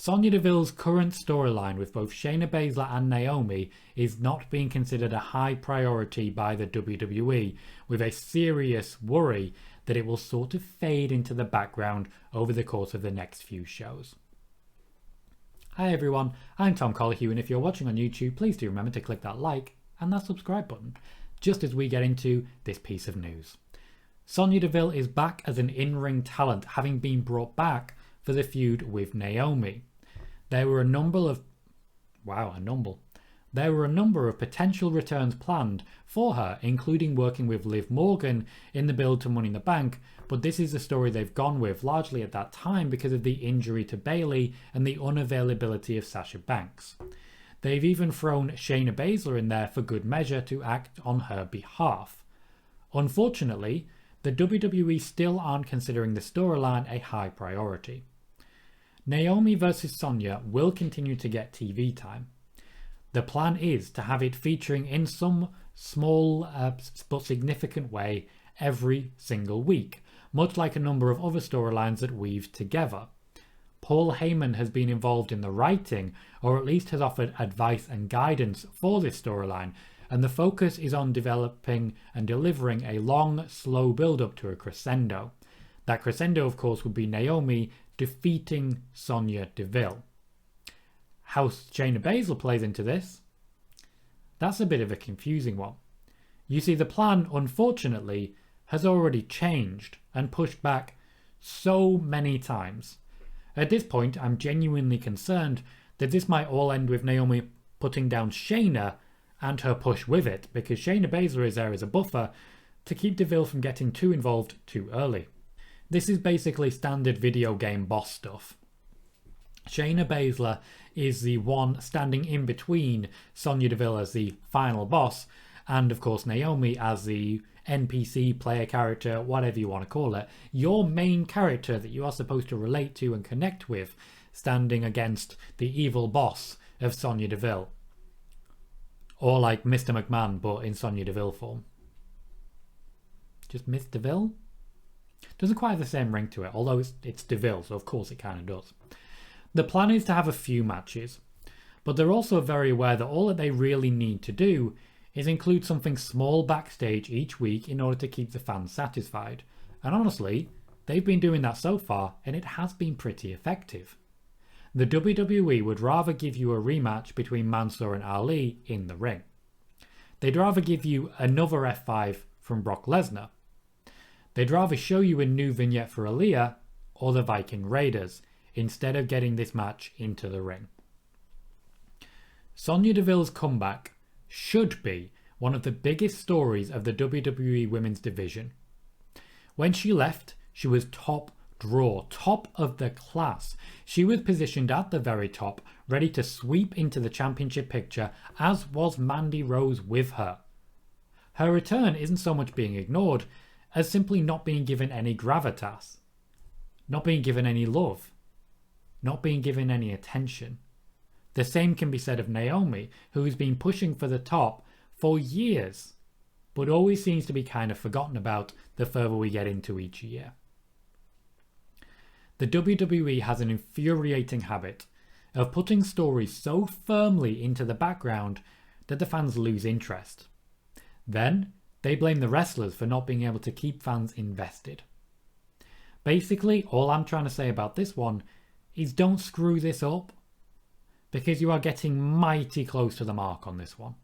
Sonya Deville's current storyline with both Shayna Baszler and Naomi is not being considered a high priority by the WWE, with a serious worry that it will sort of fade into the background over the course of the next few shows. Hi everyone, I'm Tom Colohue, and if you're watching on YouTube, please do remember to click that like and that subscribe button, just as we get into this piece of news. Sonya Deville is back as an in-ring talent, having been brought back for the feud with Naomi. There were a number of potential returns planned for her, including working with Liv Morgan in the build to Money in the Bank, but this is the story they've gone with, largely at that time because of the injury to Bayley and the unavailability of Sasha Banks. They've even thrown Shayna Baszler in there for good measure to act on her behalf. Unfortunately, the WWE still aren't considering the storyline a high priority. Naomi versus Sonya will continue to get TV time. The plan is to have it featuring in some small but significant way every single week, much like a number of other storylines that weave together. Paul Heyman has been involved in the writing, or at least has offered advice and guidance for this storyline, and the focus is on developing and delivering a long, slow build-up to a crescendo. That crescendo, of course, would be Naomi defeating Sonya Deville. How Shayna Baszler plays into this? That's a bit of a confusing one. You see, the plan, unfortunately, has already changed and pushed back so many times. At this point, I'm genuinely concerned that this might all end with Naomi putting down Shayna and her push with it, because Shayna Baszler is there as a buffer to keep Deville from getting too involved too early. This is basically standard video game boss stuff. Shayna Baszler is the one standing in between Sonya Deville as the final boss and, of course, Naomi as the NPC, player character, whatever you want to call it, your main character that you are supposed to relate to and connect with, standing against the evil boss of Sonya Deville. Or like Mr. McMahon, but in Sonya Deville form. Just Miss Deville? Doesn't quite have the same ring to it, although it's Deville, so of course it kind of does. The plan is to have a few matches, but they're also very aware that all that they really need to do is include something small backstage each week in order to keep the fans satisfied. And honestly, they've been doing that so far, and it has been pretty effective. The WWE would rather give you a rematch between Mansoor and Ali in the ring. They'd rather give you another F5 from Brock Lesnar. They'd rather show you a new vignette for Aaliyah or the Viking Raiders, instead of getting this match into the ring. Sonya Deville's comeback should be one of the biggest stories of the WWE Women's Division. When she left, she was top draw, top of the class. She was positioned at the very top, ready to sweep into the championship picture, as was Mandy Rose with her. Her return isn't so much being ignored as simply not being given any gravitas, not being given any love, not being given any attention. The same can be said of Naomi, who has been pushing for the top for years, but always seems to be kind of forgotten about the further we get into each year. The WWE has an infuriating habit of putting stories so firmly into the background that the fans lose interest. Then, they blame the wrestlers for not being able to keep fans invested. Basically, all I'm trying to say about this one is don't screw this up, because you are getting mighty close to the mark on this one.